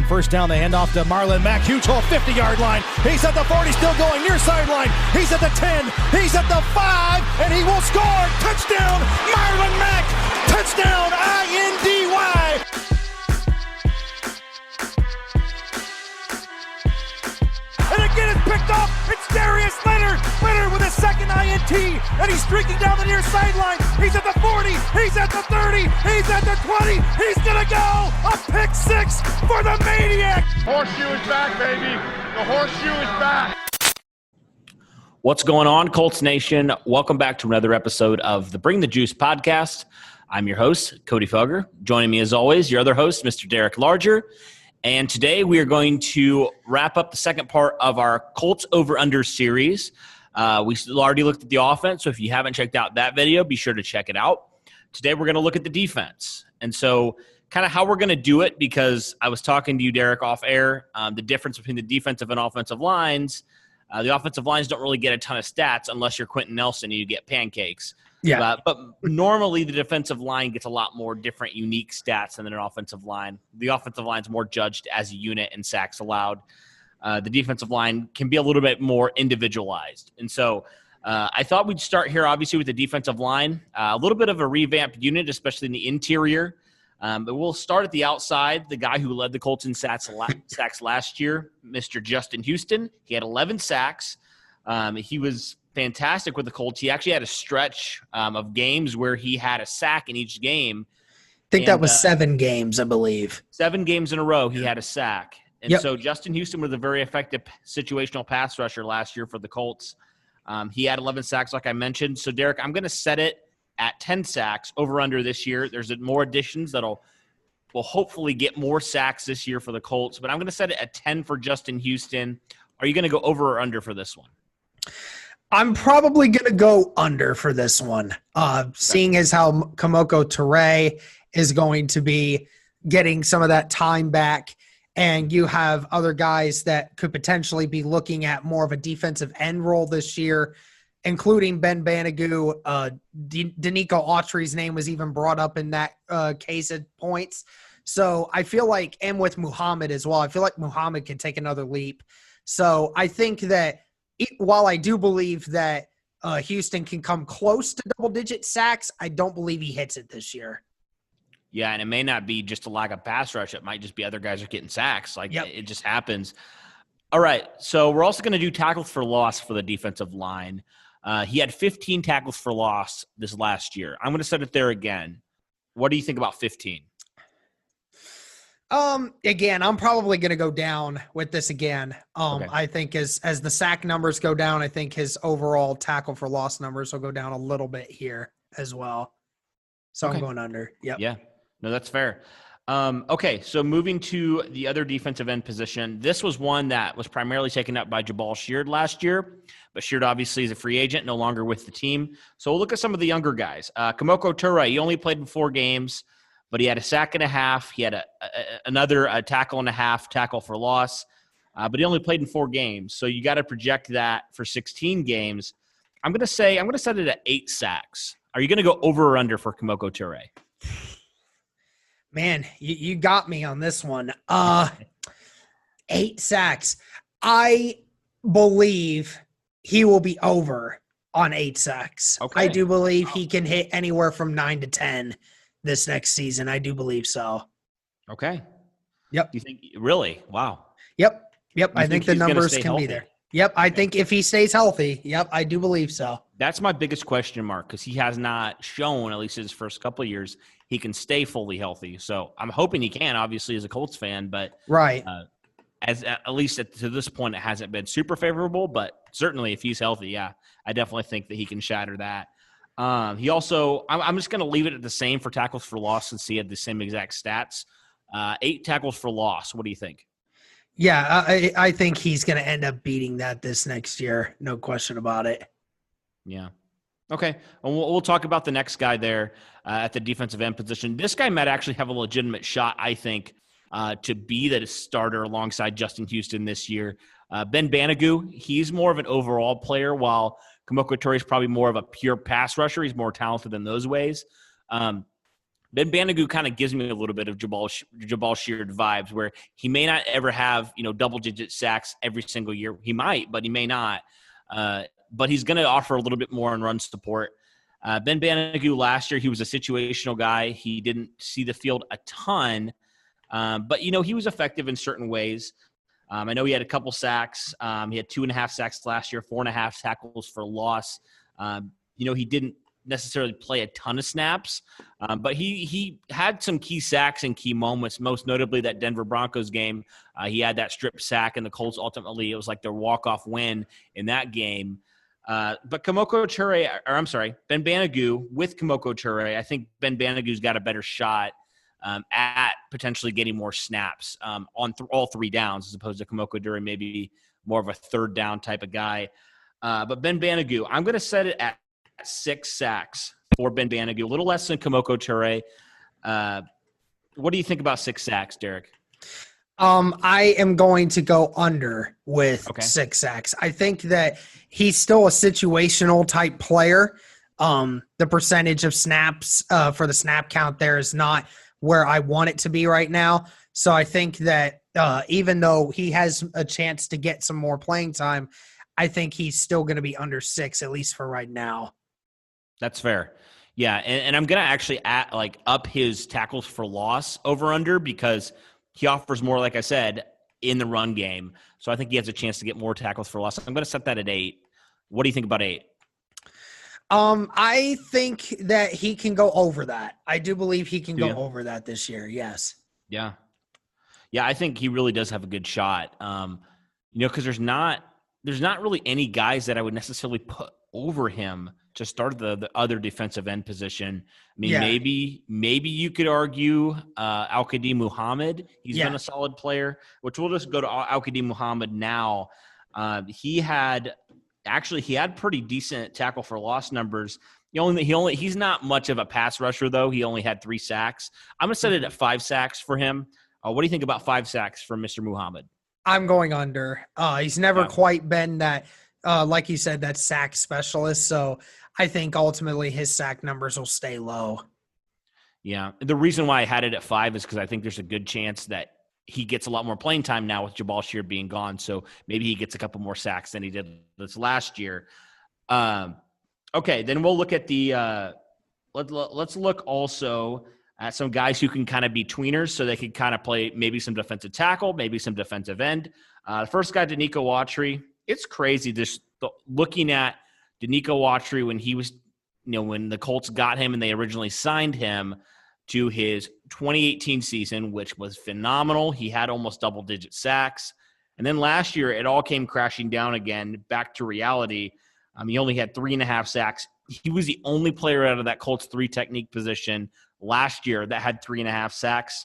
first down. They hand off to Marlon Mack. Huge hole, 50-yard line. He's at the 40, still going near sideline. He's at the 10. He's at the 5, and he will score. Touchdown, Marlon Mack. Touchdown, INDY. And again, it's picked up. It's Darius Leonard. Leonard with his second INT, and he's streaking down the near sideline. He's at the 40. He's at the 30. He's at the 20. He's going to go. A pick six for the Maniac. Horseshoe is back, baby. The horseshoe is back. What's going on, Colts Nation? Welcome back to another episode of the Bring the Juice podcast. I'm your host, Cody Fogger. Joining me, as always, your other host, Mr. Derek Larger. And today we are going to wrap up the second part of our Colts Over-Under series. We already looked at the offense, so if you haven't checked out that video, be sure to check it out. Today we're going to look at the defense. And so kind of how we're going to do it, because I was talking to you, Derek, off air, the difference between the defensive and offensive lines. The offensive lines don't really get a ton of stats unless you're Quentin Nelson and you get pancakes. Yeah. But normally the defensive line gets a lot more different, unique stats than an offensive line. The offensive line is more judged as a unit and sacks allowed. The defensive line can be a little bit more individualized. And so I thought we'd start here, obviously, with the defensive line. A little bit of a revamped unit, especially in the interior. But we'll start at the outside. The guy who led the Colts in sacks last year, Mr. Justin Houston. He had 11 sacks. He was fantastic with the Colts. He actually had a stretch of games where he had a sack in each game. I think that was 7 games, I believe. 7 games in a row he had a sack. And Yep. so Justin Houston was a very effective situational pass rusher last year for the Colts. He had 11 sacks, like I mentioned. So, Derek, I'm going to set it at 10 sacks over-under this year. There's more additions will hopefully get more sacks this year for the Colts. But I'm going to set it at 10 for Justin Houston. Are you going to go over or under for this one? I'm probably going to go under for this one, seeing as how Komoko Turai is going to be getting some of that time back, and you have other guys that could potentially be looking at more of a defensive end role this year, including Ben Banigou. Nikko Autry's name was even brought up in that case at points. So I feel like, and with Muhammad as well, I feel like Muhammad can take another leap. So I think that while I do believe that Houston can come close to double-digit sacks, I don't believe he hits it this year. Yeah, and it may not be just a lack of pass rush. It might just be other guys are getting sacks. It just happens. All right, so we're also going to do tackles for loss for the defensive line. He had 15 tackles for loss this last year. I'm going to set it there again. What do you think about 15? Again, I'm probably going to go down with this again. Okay. I think as the sack numbers go down, I think his overall tackle for loss numbers will go down a little bit here as well. So Okay. I'm going under. Yep. Yeah, no, that's fair. Okay, so moving to the other defensive end position, this was one that was primarily taken up by Jabal Sheard last year, but Sheard obviously is a free agent, no longer with the team. So we'll look at some of the younger guys. Komoko Turai, he only played in 4 games, but he had a sack and a half. He had another tackle and a half, tackle for loss, but he only played in 4 games. So you got to project that for 16 games. I'm going to set it at 8 sacks. Are you going to go over or under for Komoko Turai? Man, you got me on this one. 8 sacks. I believe he will be over on 8 sacks. Okay. I do believe he can hit anywhere from 9 to 10 this next season. I do believe so. Okay. Yep. You think really? Wow. Yep. I think think the he's gonna numbers stay can healthy? be there. Yep. I think if he stays healthy, yep, I do believe so. That's my biggest question mark, because he has not shown, at least his first couple of years, he can stay fully healthy. So I'm hoping he can, obviously, as a Colts fan. But Right. at least to this point, it hasn't been super favorable. But certainly, if he's healthy, yeah, I definitely think that he can shatter that. He also, I'm just going to leave it at the same for tackles for loss since he had the same exact stats. 8 tackles for loss. What do you think? Yeah, I think he's going to end up beating that this next year. No question about it. Yeah. Okay. And we'll talk about the next guy there at the defensive end position. This guy might actually have a legitimate shot, I think, to be the starter alongside Justin Houston this year. Ben Banigou, he's more of an overall player, while Komoko Turai is probably more of a pure pass rusher. He's more talented in those ways. Ben Banigou kind of gives me a little bit of Jabal Sheard vibes, where he may not ever have, double-digit sacks every single year. He might, but he may not. But he's going to offer a little bit more on run support. Ben Banigou last year, he was a situational guy. He didn't see the field a ton, but, he was effective in certain ways. I know he had a couple sacks. He had 2.5 sacks last year, 4.5 tackles for loss. He didn't necessarily play a ton of snaps, but he had some key sacks and key moments, most notably that Denver Broncos game. He had that strip sack, and the Colts ultimately, it was like their walk-off win in that game. But Komoko Turai, Ben Banigou with Komoko Turai, I think Ben Banigou's got a better shot at potentially getting more snaps on all 3 downs, as opposed to Komoko Turai maybe more of a 3rd down type of guy. But Ben Banigou, I'm going to set it at 6 sacks for Ben Banigou, a little less than Komoko Turai. What do you think about 6 sacks, Derek? I am going to go under with 6 sacks. I think that he's still a situational type player. The percentage of snaps for the snap count there is not where I want it to be right now. So I think that even though he has a chance to get some more playing time, I think he's still going to be under 6, at least for right now. That's fair. Yeah, and I'm going to actually up his tackles for loss over under, because he offers more, like I said, in the run game. So I think he has a chance to get more tackles for loss. I'm going to set that at 8. What do you think about 8? I think that he can go over that. I do believe he can go over that this year. Yes. Yeah. Yeah, I think he really does have a good shot. Because there's not really any guys that I would necessarily put over him to start the other defensive end position. I mean, maybe you could argue Al-Qadim Muhammad. He's been a solid player, which we'll just go to Al-Qadim Muhammad now. He had pretty decent tackle for loss numbers. He's not much of a pass rusher, though. He only had 3 sacks. I'm going to set it at 5 sacks for him. What do you think about 5 sacks for Mr. Muhammad? I'm going under. He's never quite been that, like you said, that sack specialist. So I think ultimately his sack numbers will stay low. Yeah. The reason why I had it at 5 is because I think there's a good chance that he gets a lot more playing time now with Jabal Sheard being gone. So maybe he gets a couple more sacks than he did this last year. Okay, then we'll look at the let's look also at some guys who can kind of be tweeners, so they could kind of play maybe some defensive tackle, maybe some defensive end. The first guy, Nikko Autry. It's crazy just looking at Nikko Autry when he was, when the Colts got him and they originally signed him to his 2018 season, which was phenomenal. He had almost double-digit sacks. And then last year, it all came crashing down again, back to reality. He only had 3.5 sacks. He was the only player out of that Colts 3 technique position last year that had 3.5 sacks.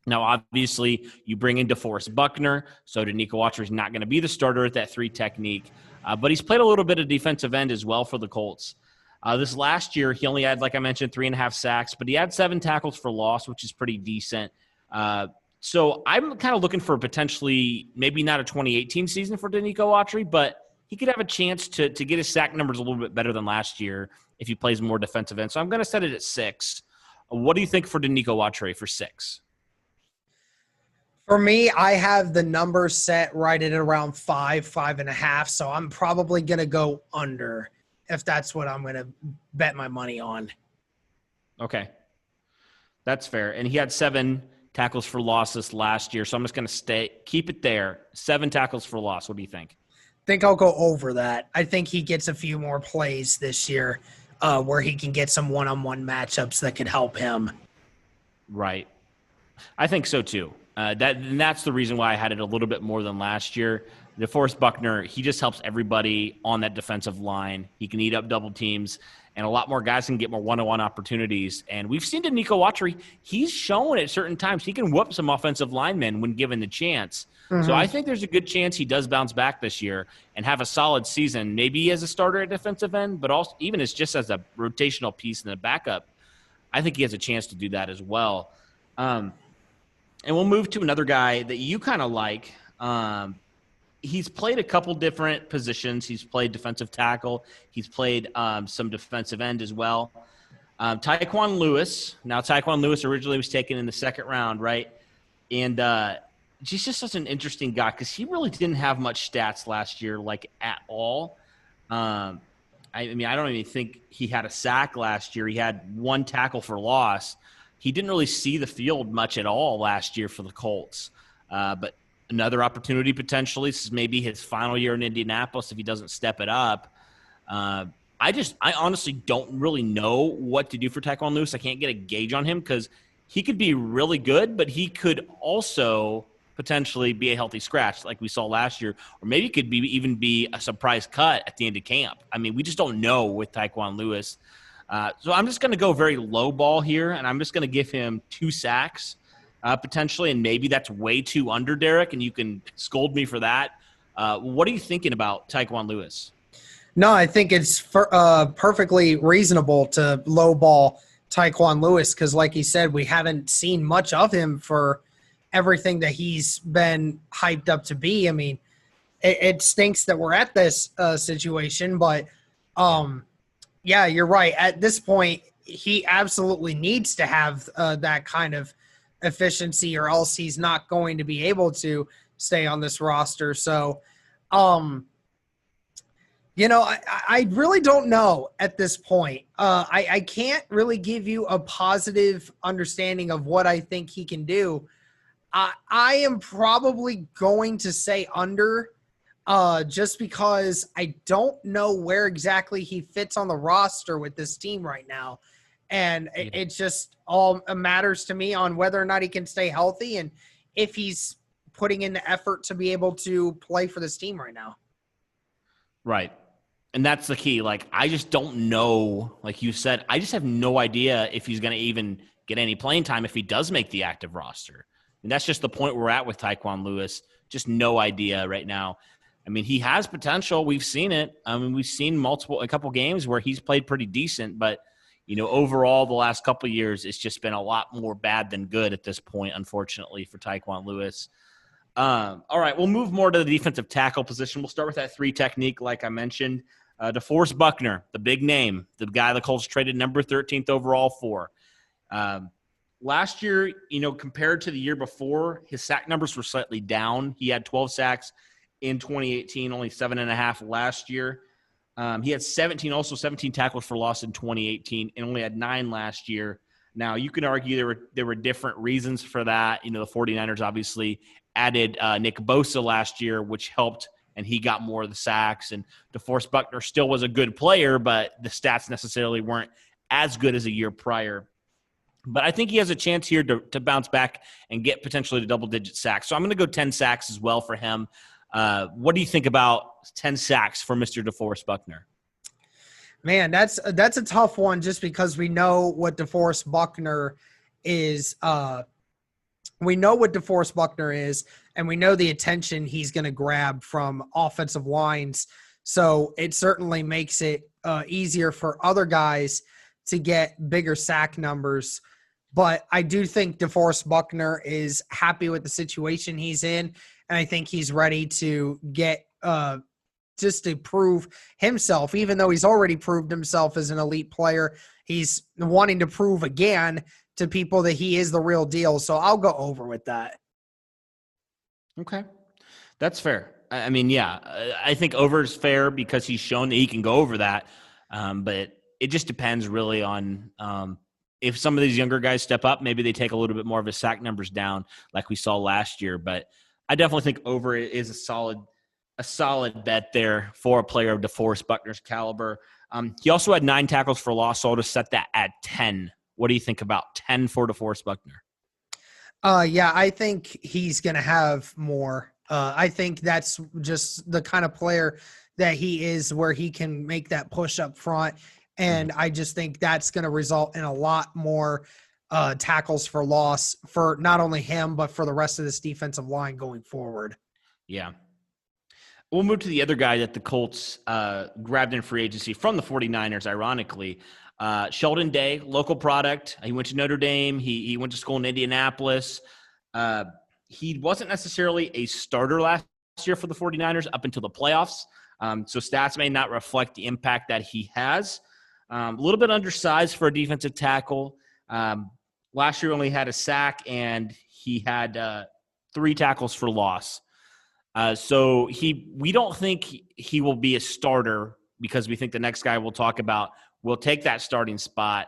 Now, obviously, you bring in Deforest Buckner, so Nikko Autry is not going to be the starter at that 3 technique. But he's played a little bit of defensive end as well for the Colts. This last year, he only had, like I mentioned, 3.5 sacks, but he had 7 tackles for loss, which is pretty decent. So I'm kind of looking for potentially maybe not a 2018 season for Nikko Autry, but he could have a chance to get his sack numbers a little bit better than last year if he plays more defensive end. So I'm going to set it at 6. What do you think for Nikko Autry for 6? For me, I have the number set right at around 5.5. So I'm probably going to go under if that's what I'm going to bet my money on. Okay. That's fair. And he had 7 tackles for losses last year. So I'm just going to keep it there. 7 tackles for loss. What do you think? I think I'll go over that. I think he gets a few more plays this year where he can get some one-on-one matchups that could help him. Right. I think so too. That's the reason why I had it a little bit more than last year. Deforest Buckner, he just helps everybody on that defensive line. He can eat up double teams, and a lot more guys can get more one-on-one opportunities. And we've seen Nikko Autry, he's shown at certain times he can whoop some offensive linemen when given the chance. Mm-hmm. So I think there's a good chance he does bounce back this year and have a solid season, maybe as a starter at defensive end, but also even as just as a rotational piece in the backup. I think he has a chance to do that as well. And we'll move to another guy that you kind of like. He's played a couple different positions. He's played defensive tackle. He's played some defensive end as well. Taekwon Lewis. Now, Taekwon Lewis originally was taken in the second round, right? And he's just such an interesting guy because he really didn't have much stats last year, like at all. I mean, I don't even think he had a sack last year. He had one tackle for loss. He didn't really see the field much at all last year for the Colts. But another opportunity potentially. This is maybe his final year in Indianapolis if he doesn't step it up. I honestly don't really know what to do for Taekwon Lewis. I can't get a gauge on him because he could be really good, but he could also potentially be a healthy scratch like we saw last year, or maybe it could even be a surprise cut at the end of camp. I mean, we just don't know with Taekwon Lewis. So I'm just going to go very low ball here, and I'm just going to give him 2 sacks potentially, and maybe that's way too under, Derek, and you can scold me for that. What are you thinking about Taekwon Lewis? No, I think it's perfectly reasonable to low ball Taekwon Lewis because, like he said, we haven't seen much of him for everything that he's been hyped up to be. I mean, it stinks that we're at this situation, but yeah, you're right. At this point, he absolutely needs to have that kind of efficiency or else he's not going to be able to stay on this roster. So, you know, I really don't know at this point. I can't really give you a positive understanding of what I think he can do. I am probably going to say under just because I don't know where exactly he fits on the roster with this team right now. And it just all matters to me on whether or not he can stay healthy and if he's putting in the effort to be able to play for this team right now. Right. And that's the key. Like, I just don't know, like you said, I just have no idea if he's going to even get any playing time if he does make the active roster. And that's just the point we're at with Taekwon Lewis. Just no idea right now. I mean, he has potential. We've seen it. I mean, we've seen a couple games where he's played pretty decent, but you know, overall the last couple of years, it's just been a lot more bad than good at this point, unfortunately, for Taekwon Lewis. All right, we'll move more to the defensive tackle position. We'll start with that 3 technique, like I mentioned. Deforest Buckner, the big name, the guy the Colts traded number 13th overall for. Last year, you know, compared to the year before, his sack numbers were slightly down. He had 12 sacks in 2018, only 7.5 last year. He had 17 tackles for loss in 2018 and only had 9 last year. Now, you can argue there were different reasons for that. You know, the 49ers obviously added Nick Bosa last year, which helped, and he got more of the sacks. And DeForest Buckner still was a good player, but the stats necessarily weren't as good as a year prior. But I think he has a chance here to bounce back and get potentially to double-digit sacks. So I'm going to go 10 sacks as well for him. What do you think about 10 sacks for Mr. DeForest Buckner? Man, that's a tough one just because we know what DeForest Buckner is. We know what DeForest Buckner is, and we know the attention he's going to grab from offensive lines. So it certainly makes it easier for other guys to get bigger sack numbers. But I do think DeForest Buckner is happy with the situation he's in, and I think he's ready to get just to prove himself. Even though he's already proved himself as an elite player, he's wanting to prove again to people that he is the real deal. So I'll go over with that. Okay. That's fair. I mean, yeah, I think over is fair because he's shown that he can go over that. But it just depends really on if some of these younger guys step up, maybe they take a little bit more of his sack numbers down like we saw last year. But I definitely think over is a solid bet there for a player of DeForest Buckner's caliber. He also had 9 tackles for loss, so I'll just set that at 10. What do you think about 10 for DeForest Buckner? Yeah, I think he's going to have more. I think that's just the kind of player that he is where he can make that push up front. And I just think that's going to result in a lot more tackles for loss for not only him, but for the rest of this defensive line going forward. Yeah. We'll move to the other guy that the Colts grabbed in free agency from the 49ers, ironically. Sheldon Day, local product. He went to Notre Dame. He went to school in Indianapolis. He wasn't necessarily a starter last year for the 49ers up until the playoffs. So stats may not reflect the impact that he has. A little bit undersized for a defensive tackle. Last year only had a sack, and he had 3 tackles for loss. So we don't think he will be a starter because we think the next guy we'll talk about will take that starting spot.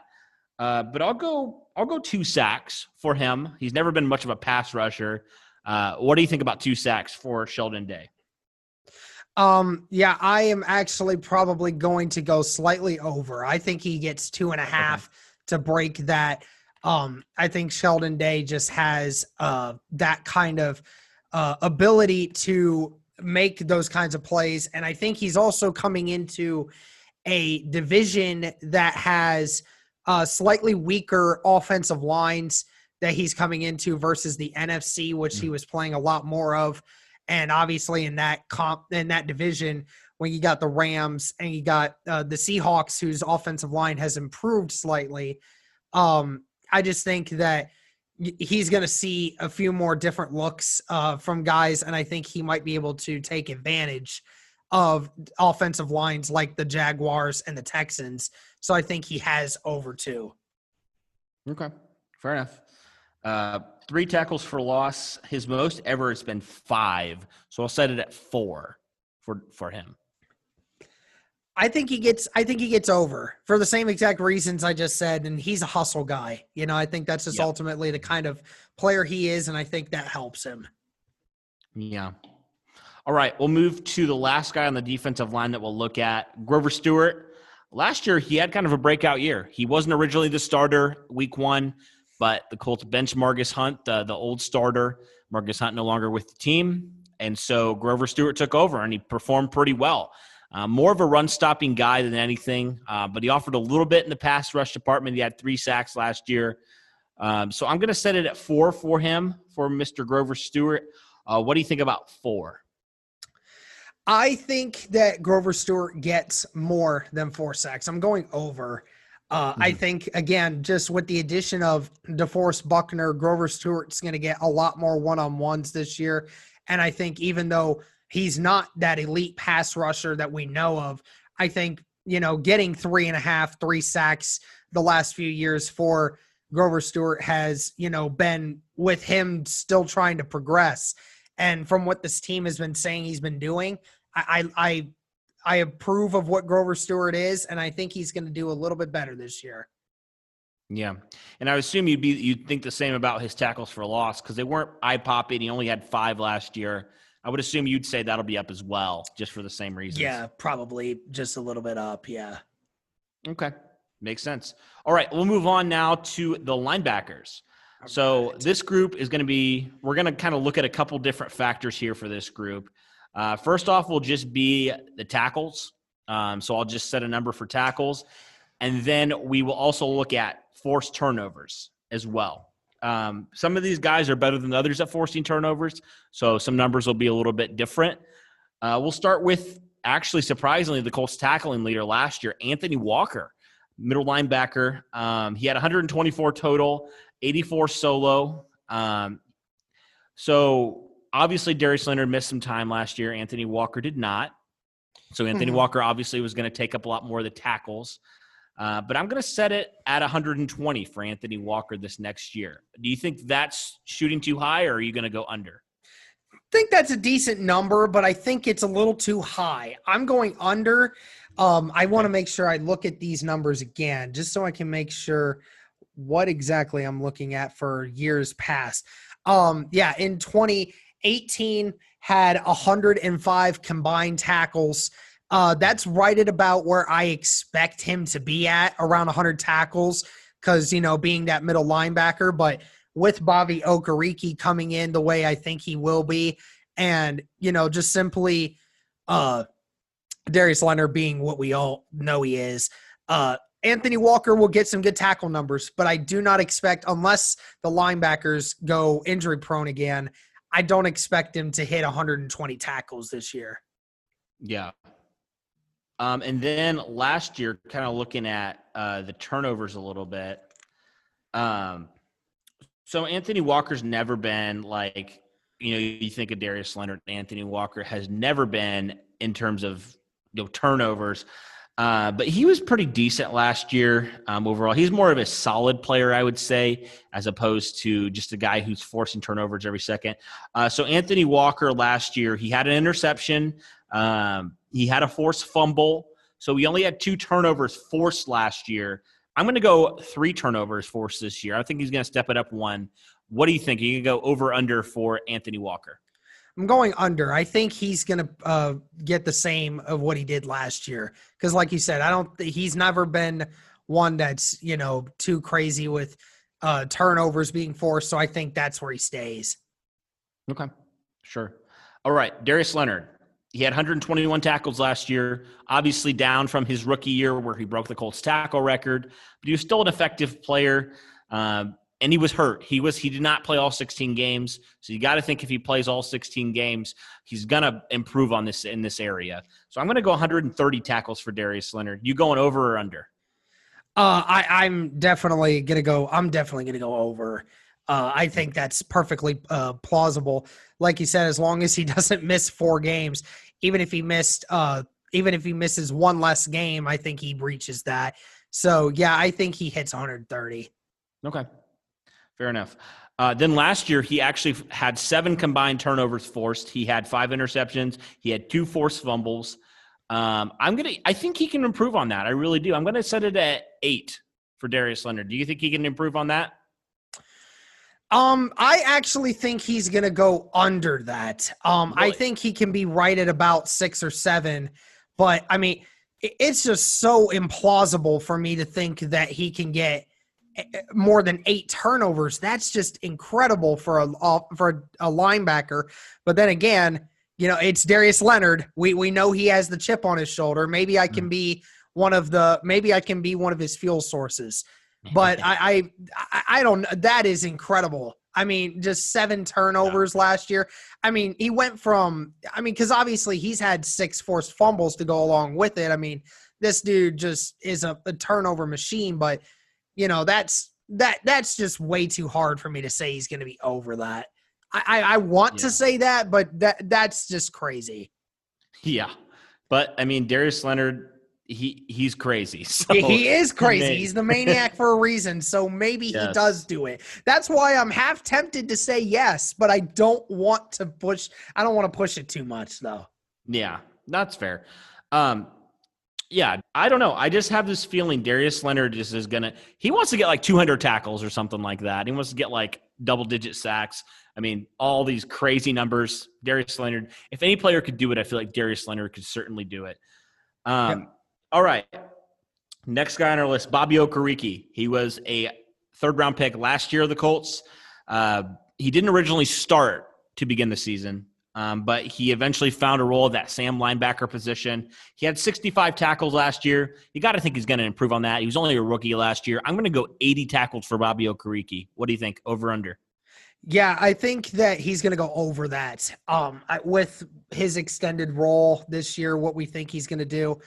But I'll go 2 sacks for him. He's never been much of a pass rusher. What do you think about 2 sacks for Sheldon Day? Yeah, I am actually probably going to go slightly over. I think he gets 2.5 to break that. I think Sheldon Day just has that kind of ability to make those kinds of plays. And I think he's also coming into a division that has slightly weaker offensive lines that he's coming into versus the NFC, which he was playing a lot more of. And obviously in that division, when you got the Rams and you got the Seahawks, whose offensive line has improved slightly, I just think that he's going to see a few more different looks from guys, and I think he might be able to take advantage of offensive lines like the Jaguars and the Texans. So I think he has over 2. Okay, fair enough. 3 tackles for loss. His most ever has been 5. So I'll set it at 4 for him. I think he gets over for the same exact reasons I just said, and he's a hustle guy. I think that's just ultimately the kind of player he is, and I think that helps him. Yeah. All right, we'll move to the last guy on the defensive line that we'll look at, Grover Stewart. Last year, he had kind of a breakout year. He wasn't originally the starter week 1, but the Colts bench Margus Hunt, the old starter. Margus Hunt no longer with the team, and so Grover Stewart took over, and he performed pretty well. More of a run-stopping guy than anything, but he offered a little bit in the pass rush department. He had 3 sacks last year. So I'm going to set it at 4 for him, for Mr. Grover Stewart. What do you think about 4? I think that Grover Stewart gets more than 4 sacks. I'm going over. I think, again, just with the addition of Deforest Buckner, Grover Stewart's going to get a lot more one-on-ones this year. And I think even though he's not that elite pass rusher that we know of, I think, getting 3 sacks the last few years for Grover Stewart has, been with him still trying to progress. And from what this team has been saying he's been doing, I approve of what Grover Stewart is, and I think he's going to do a little bit better this year. Yeah, and I would assume you'd think the same about his tackles for loss because they weren't eye-popping. He only had 5 last year. I would assume you'd say that'll be up as well, just for the same reasons. Yeah, probably just a little bit up, yeah. Okay, makes sense. All right, we'll move on now to the linebackers. So this group is going to be – we're going to kind of look at a couple different factors here for this group. First off will just be the tackles. So I'll just set a number for tackles. And then we will also look at forced turnovers as well. Some of these guys are better than others at forcing turnovers, so some numbers will be a little bit different. We'll start with, actually, surprisingly, the Colts tackling leader last year, Anthony Walker, middle linebacker. He had 124 total, 84 solo. So obviously Darius Leonard missed some time last year. Anthony Walker did not. So Anthony Walker obviously was going to take up a lot more of the tackles. But I'm going to set it at 120 for Anthony Walker this next year. Do you think that's shooting too high, or are you going to go under? I think that's a decent number, but I think it's a little too high. I'm going under. I want to make sure I look at these numbers again, just so I can make sure what exactly I'm looking at for years past. In 2018 had 105 combined tackles. That's right at about where I expect him to be at, around 100 tackles, because, being that middle linebacker. But with Bobby Okariki coming in the way I think he will be, and, just simply Darius Leonard being what we all know he is, Anthony Walker will get some good tackle numbers, but I do not expect, unless the linebackers go injury prone again, I don't expect him to hit 120 tackles this year. Yeah. And then last year, kind of looking at the turnovers a little bit. So Anthony Walker's never been like, you think of Darius Leonard, Anthony Walker has never been in terms of turnovers. But he was pretty decent last year overall. He's more of a solid player, I would say, as opposed to just a guy who's forcing turnovers every second. So Anthony Walker last year, he had an interception. He had a forced fumble. So he only had 2 turnovers forced last year. I'm going to go 3 turnovers forced this year. I think he's going to step it up 1. What do you think? Are you going to go over under for Anthony Walker? I'm going under. I think he's going to get the same of what he did last year. Because like you said, he's never been one that's, too crazy with turnovers being forced. So I think that's where he stays. Okay, sure. All right, Darius Leonard. He had 121 tackles last year, obviously down from his rookie year where he broke the Colts tackle record, but he was still an effective player. And he was hurt. He did not play all 16 games. So you got to think if he plays all 16 games, he's going to improve on this in this area. So I'm going to go 130 tackles for Darius Leonard. You going over or under? I'm definitely going to go over. I think that's perfectly plausible. Like you said, as long as he doesn't miss 4 games, even if he misses one less game, I think he breaches that. So yeah, I think he hits 130. Okay. Fair enough. Then last year, he actually had 7 combined turnovers forced. He had 5 interceptions. He had 2 forced fumbles. I think he can improve on that. I really do. I'm going to set it at 8 for Darius Leonard. Do you think he can improve on that? I actually think he's going to go under that. Really? I think he can be right at about 6 or 7, but I mean, it's just so implausible for me to think that he can get more than 8 turnovers. That's just incredible for a linebacker. But then again, it's Darius Leonard. We know he has the chip on his shoulder. Maybe I can be one of his fuel sources. But I don't know. That is incredible. I mean, just 7 turnovers last year. I mean, he went from, because obviously he's had 6 forced fumbles to go along with it. I mean, this dude just is a turnover machine, but that's just way too hard for me to say he's going to be over that. I want to say that, but that's just crazy. Yeah. But I mean, Darius Leonard, he's crazy. So, he is crazy. He's the maniac for a reason. So maybe he does do it. That's why I'm half tempted to say yes, but I don't want to push it too much though. Yeah, that's fair. Yeah, I don't know. I just have this feeling Darius Leonard just is going to – he wants to get like 200 tackles or something like that. He wants to get like double-digit sacks. I mean, all these crazy numbers. Darius Leonard, if any player could do it, I feel like Darius Leonard could certainly do it. All right. Next guy on our list, Bobby Okariki. He was a third-round pick last year of the Colts. He didn't originally start to begin the season. But he eventually found a role at that Sam linebacker position. He had 65 tackles last year. You got to think he's going to improve on that. He was only a rookie last year. I'm going to go 80 tackles for Bobby Okariki. What do you think? Over, under? Yeah, I think that he's going to go over that. With his extended role this year, what we think he's going to do,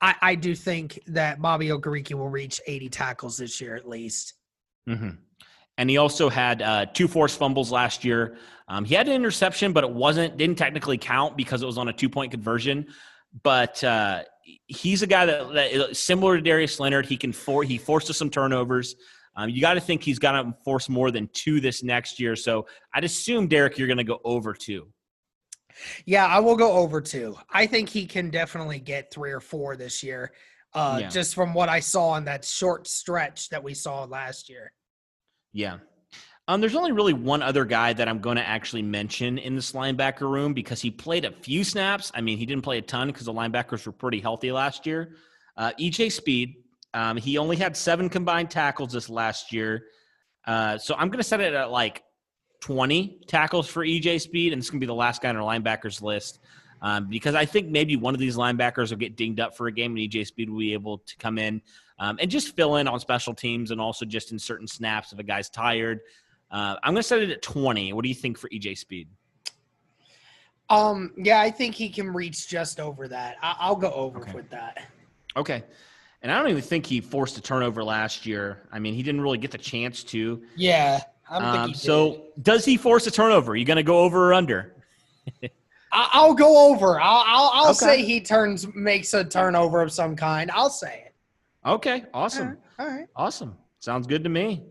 I do think that Bobby Okariki will reach 80 tackles this year at least. Mm-hmm. And he also had 2 forced fumbles last year. He had an interception, but didn't technically count because it was on a 2-point conversion. But he's a guy that similar to Darius Leonard. He forces some turnovers. You got to think he's got to force more than 2 this next year. So I'd assume, Derek, you're going to go over 2. Yeah, I will go over 2. I think he can definitely get 3 or 4 this year, just from what I saw in that short stretch that we saw last year. Yeah. There's only really one other guy that I'm going to actually mention in this linebacker room because he played a few snaps. I mean, he didn't play a ton because the linebackers were pretty healthy last year. EJ Speed, he only had 7 combined tackles this last year. So I'm going to set it at like 20 tackles for EJ Speed, and this is going to be the last guy on our linebackers list because I think maybe one of these linebackers will get dinged up for a game, and EJ Speed will be able to come in and just fill in on special teams and also just in certain snaps if a guy's tired. I'm going to set it at 20. What do you think for EJ Speed? Yeah, I think he can reach just over that. I'll go over with that. Okay. And I don't even think he forced a turnover last year. I mean, he didn't really get the chance to. Yeah, I don't think he did. So does he force a turnover? Are you going to go over or under? I'll go over. I'll Okay. say he makes a turnover of some kind. I'll say it. Okay, awesome. All right. Awesome. Sounds good to me.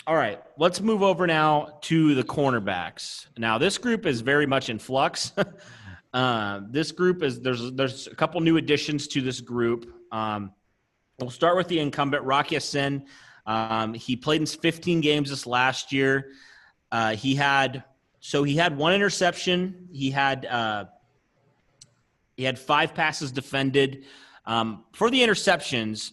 All right, let's move over now to the cornerbacks. Now, this group is very much in flux. This group is there's a couple new additions to this group. We'll start with the incumbent, Rocky Sin. He played in 15 games this last year. He had one interception. He had 5 passes defended. For the interceptions,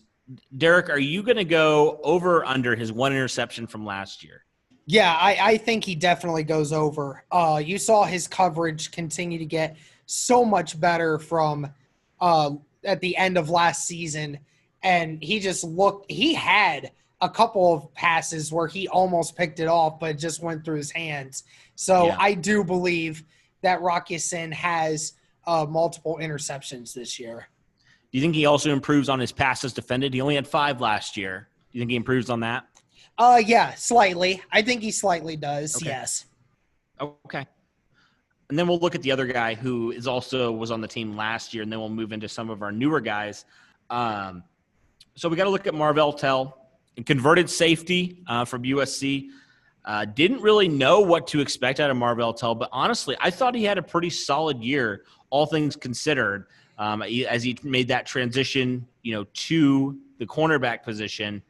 Derek, are you going to go over or under his 1 interception from last year? Yeah, I think he definitely goes over. You saw his coverage continue to get so much better from at the end of last season, and he had a couple of passes where he almost picked it off, but it just went through his hands. So yeah. I do believe that Rocky Sin has multiple interceptions this year. Do you think he also improves on his passes defended? He only had 5 last year. Do you think he improves on that? Yeah, slightly. I think he slightly does, okay. Yes. Okay. And then we'll look at the other guy who was on the team last year, and then we'll move into some of our newer guys. So we got to look at Marvell Tell, a converted safety from USC. Didn't really know what to expect out of Marvell Tell, but honestly, I thought he had a pretty solid year, all things considered. As he made that transition, to the cornerback position.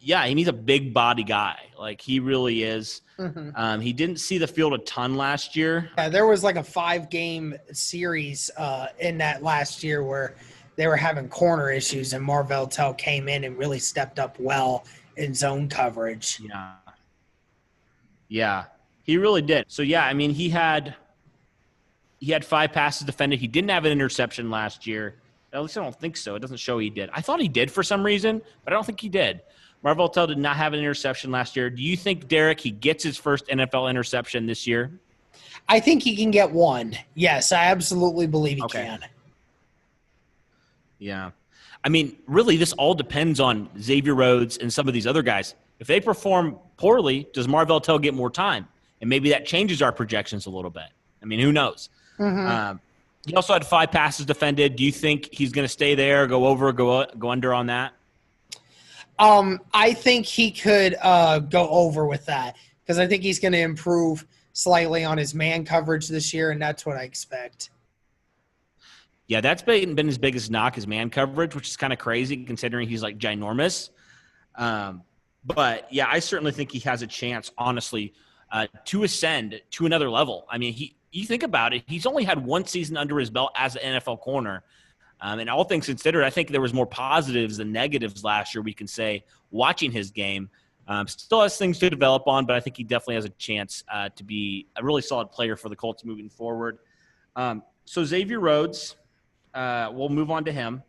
Yeah, he's a big body guy. Like, he really is. Mm-hmm. He didn't see the field a ton last year. Yeah, there was like a 5-game series in that last year where they were having corner issues, and Marvell Tell came in and really stepped up well in zone coverage. Yeah, he really did. So, yeah, I mean, he had 5 passes defended. He didn't have an interception last year. At least I don't think so. It doesn't show he did. I thought he did for some reason, but I don't think he did. Marvell Tell did not have an interception last year. Do you think, Derek, he gets his first NFL interception this year? I think he can get one. Yes, I absolutely believe he can. Yeah. I mean, really, this all depends on Xavier Rhodes and some of these other guys. If they perform poorly, does Marvell Tell get more time? And maybe that changes our projections a little bit. I mean, who knows? Mm-hmm. He also had 5 passes defended. Do you think he's going to stay there, go over, go under on that? I think he could go over with that because I think he's going to improve slightly on his man coverage this year, and that's what I expect. Yeah, that's been his biggest knock is man coverage, which is kind of crazy considering he's like ginormous. But, yeah, I certainly think he has a chance, honestly, to ascend to another level. I mean, you think about it, he's only had 1 season under his belt as an NFL corner. And all things considered, I think there was more positives than negatives last year, we can say, watching his game. Still has things to develop on, but I think he definitely has a chance to be a really solid player for the Colts moving forward. So Xavier Rhodes, we'll move on to him.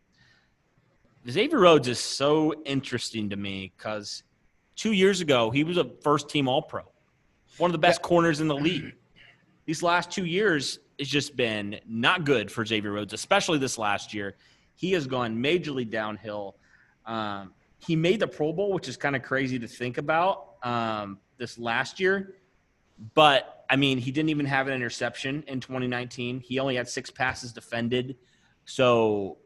Xavier Rhodes is so interesting to me because 2 years ago, he was a first-team All-Pro, one of the best corners in the league. These last 2 years, it's just been not good for Xavier Rhodes, especially this last year. He has gone majorly downhill. He made the Pro Bowl, which is kind of crazy to think about this last year. But, I mean, he didn't even have an interception in 2019. He only had 6 passes defended. So,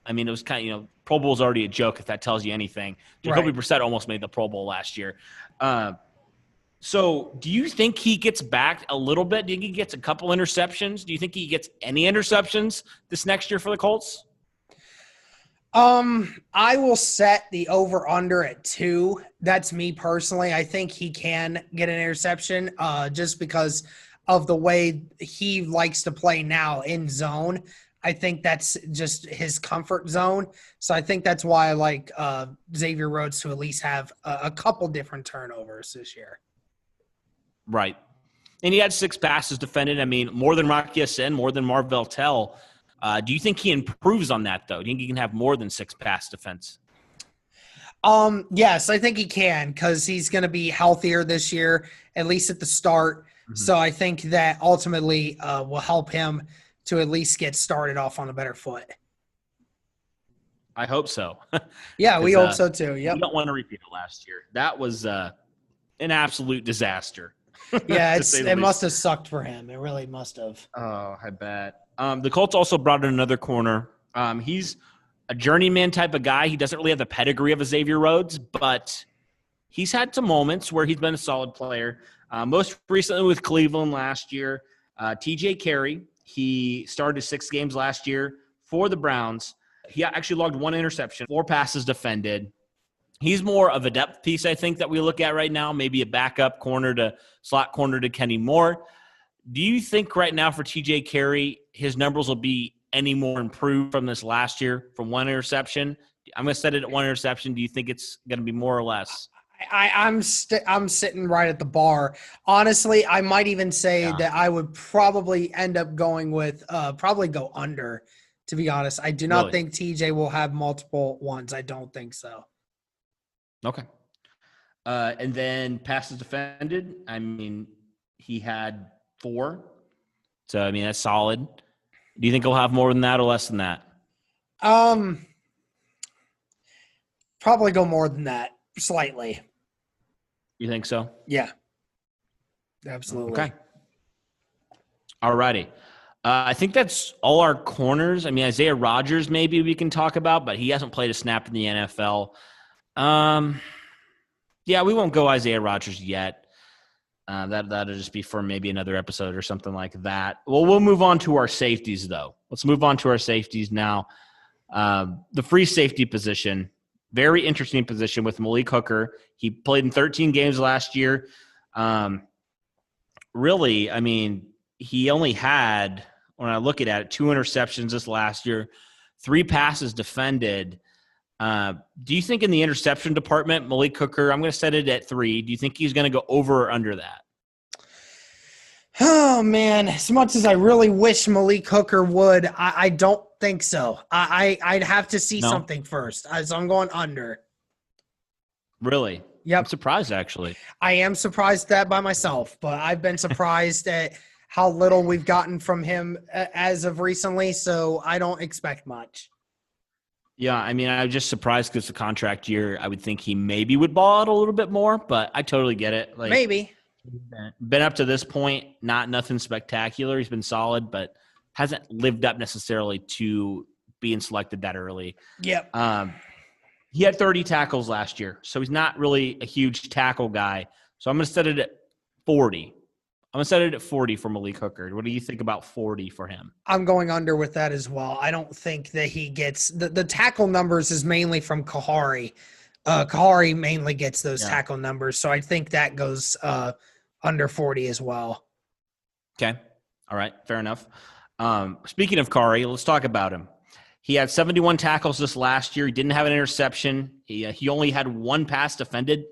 I mean, it was kind of, Pro Bowl is already a joke if that tells you anything. Jacoby Brissett almost made the Pro Bowl last year. So do you think he gets back a little bit? Do you think he gets a couple interceptions? Do you think he gets any interceptions this next year for the Colts? I will set the over-under at 2. That's me personally. I think he can get an interception just because of the way he likes to play now in zone. I think that's just his comfort zone. So I think that's why I like Xavier Rhodes to at least have a couple different turnovers this year. Right. And he had 6 passes defended. I mean, more than Rocky Sin, more than Marvell Tell. Do you think he improves on that, though? Do you think he can have more than 6 pass defense? Yes, I think he can because he's going to be healthier this year, at least at the start. Mm-hmm. So I think that ultimately will help him to at least get started off on a better foot. I hope so. Yeah, we hope so too. Yep. We don't want to repeat it last year. That was an absolute disaster. Yeah, to say the it least. must have sucked for him. It really must have. Oh, I bet. The Colts also brought in another corner. He's a journeyman type of guy. He doesn't really have the pedigree of a Xavier Rhodes, but he's had some moments where he's been a solid player. Most recently with Cleveland last year, TJ Carey. He started 6 games last year for the Browns. He actually logged 1 interception, 4 passes defended. He's more of a depth piece, I think, that we look at right now, maybe a backup slot corner to Kenny Moore. Do you think right now for TJ Carey, his numbers will be any more improved from this last year from 1 interception? I'm going to set it at 1 interception. Do you think it's going to be more or less? I'm sitting right at the bar. Honestly, I might even say that I would probably end up going with probably go under, to be honest. I do not think TJ will have multiple ones. I don't think so. Okay. And then passes defended, I mean, he had 4. So, I mean, that's solid. Do you think he'll have more than that or less than that? Probably go more than that, slightly. You think so? Yeah. Absolutely. Okay. All righty. I think that's all our corners. I mean, Isaiah Rodgers maybe we can talk about, but he hasn't played a snap in the NFL. Yeah, we won't go Isaiah Rodgers yet. That'll just be for maybe another episode or something like that. Well, we'll move on to our safeties, though. Let's move on to our safeties now. The free safety position, very interesting position with Malik Hooker. He played in 13 games last year. Really, I mean, he only had, when I look at it, 2 interceptions this last year, 3 passes defended. Do you think in the interception department, Malik Hooker, I'm going to set it at 3. Do you think he's going to go over or under that? Oh, man. As much as I really wish Malik Hooker would, I don't think so. I'd have to see something first. So I'm going under. Really? Yep. I'm surprised, actually. I am surprised that by myself, but I've been surprised at how little we've gotten from him as of recently, so I don't expect much. Yeah, I mean, I'm just surprised because it's a contract year. I would think he maybe would ball out a little bit more, but I totally get it. Like, maybe. Been up to this point, nothing spectacular. He's been solid, but hasn't lived up necessarily to being selected that early. Yep. He had 30 tackles last year, so he's not really a huge tackle guy. So I'm going to set it at 40. I'm going to set it at 40 for Malik Hooker. What do you think about 40 for him? I'm going under with that as well. I don't think that he gets the tackle numbers is mainly from Kahari. Kahari mainly gets those tackle numbers, so I think that goes under 40 as well. Okay. All right. Fair enough. Speaking of Kahari, let's talk about him. He had 71 tackles this last year. He didn't have an interception. He only had 1 pass defended.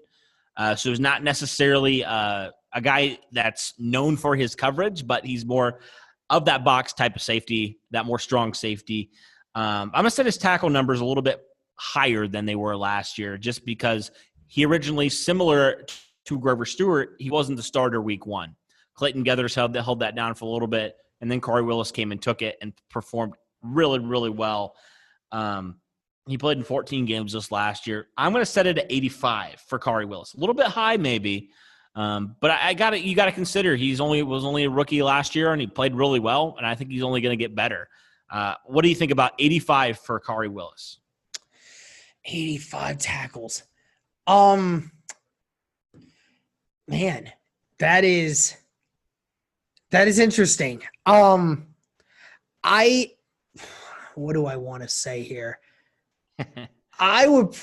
So he's not necessarily a guy that's known for his coverage, but he's more of that box type of safety, that more strong safety. I'm going to set his tackle numbers a little bit higher than they were last year just because he originally, similar to Grover Stewart, he wasn't the starter week 1. Clayton Geathers held that down for a little bit, and then Corey Willis came and took it and performed really, really well. He played in 14 games this last year. I'm going to set it at 85 for Corey Willis. A little bit high maybe, but you got to consider was only a rookie last year, and he played really well, and I think he's only going to get better. What do you think about 85 for Corey Willis? 85 tackles. Man, that is interesting. What do I want to say here? I would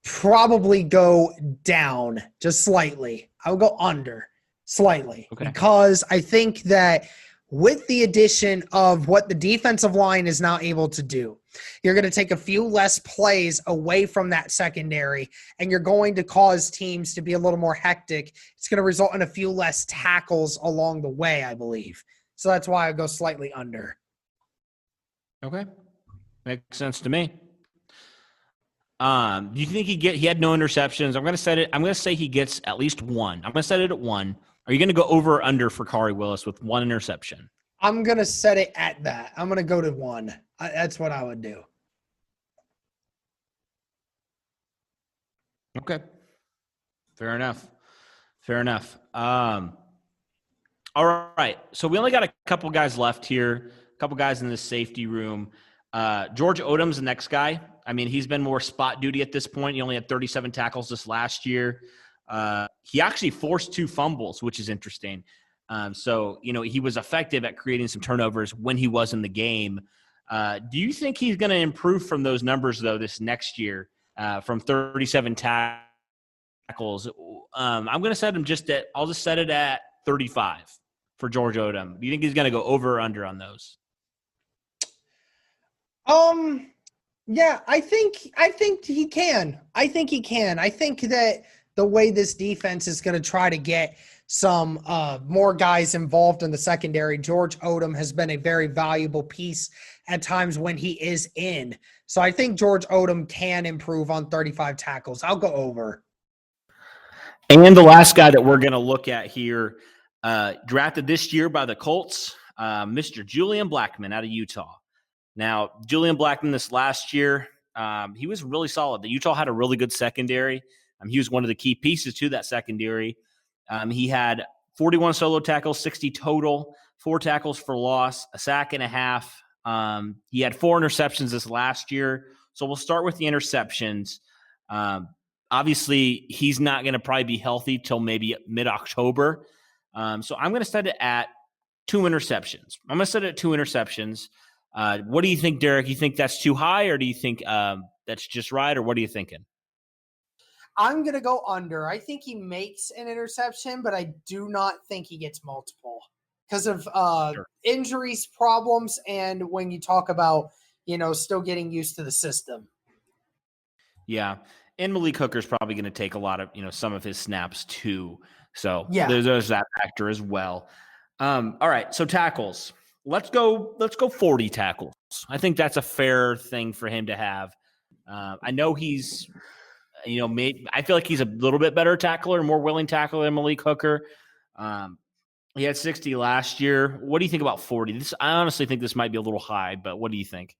probably go down just slightly. I would go under slightly because I think that with the addition of what the defensive line is now able to do, you're going to take a few less plays away from that secondary, and you're going to cause teams to be a little more hectic. It's going to result in a few less tackles along the way, I believe. So that's why I go slightly under. Okay. Makes sense to me. Do you think he had no interceptions? I'm going to say he gets at least 1. I'm going to set it at 1. Are you going to go over or under for Corey Willis with 1 interception? I'm going to set it at that. I'm going to go to 1. That's what I would do. Okay. Fair enough. All right. So we only got a couple guys left here, a couple guys in the safety room. George Odom's the next guy. I mean, he's been more spot duty at this point. He only had 37 tackles this last year. He actually forced 2 fumbles, which is interesting. So, he was effective at creating some turnovers when he was in the game. Do you think he's going to improve from those numbers, though, this next year from 37 tackles? I'm going to set him I'll just set it at 35 for George Odom. Do you think he's going to go over or under on those? Yeah, I think he can. I think that the way this defense is going to try to get some more guys involved in the secondary, George Odom has been a very valuable piece at times when he is in. So I think George Odom can improve on 35 tackles. I'll go over. And the last guy that we're going to look at here, drafted this year by the Colts, Mr. Julian Blackman out of Utah. Now, Julian Blackman this last year, he was really solid. The Utah had a really good secondary. He was one of the key pieces to that secondary. He had 41 solo tackles, 60 total, 4 tackles for loss, a sack and a half. He had 4 interceptions this last year. So we'll start with the interceptions. Obviously, he's not going to probably be healthy till maybe mid-October. So I'm going to set it at 2 interceptions. What do you think, Derek? You think that's too high, or do you think that's just right, or what are you thinking? I'm going to go under. I think he makes an interception, but I do not think he gets multiple because of injuries, problems, and when you talk about, still getting used to the system. Yeah, and Malik Hooker's probably going to take a lot of, some of his snaps too. So there's that factor as well. All right, so tackles. Let's go 40 tackles. I think that's a fair thing for him to have. I know he's, I feel like he's a little bit better tackler, more willing tackler than Malik Hooker. He had 60 last year. What do you think about 40? I honestly think this might be a little high, but what do you think?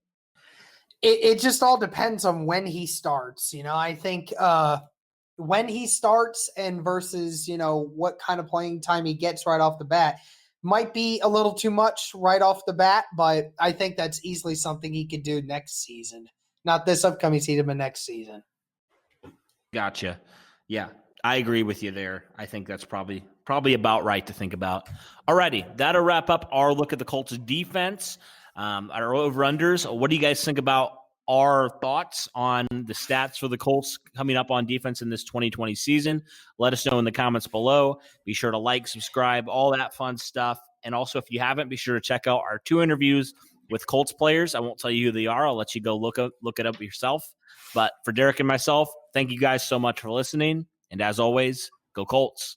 It just all depends on when he starts. I think when he starts and versus, what kind of playing time he gets right off the bat might be a little too much right off the bat, but I think that's easily something he could do next season. Not this upcoming season, but next season. Gotcha. Yeah, I agree with you there. I think that's probably about right to think about. Alrighty, that'll wrap up our look at the Colts defense. Our over-unders. What do you guys think about our thoughts on the stats for the Colts coming up on defense in this 2020 season? Let us know in the comments below. Be sure to like, subscribe, all that fun stuff. And also, if you haven't, be sure to check out our 2 interviews with Colts players. I won't tell you who they are. I'll let you go look it up yourself. But for Derek and myself, thank you guys so much for listening. And as always, go Colts.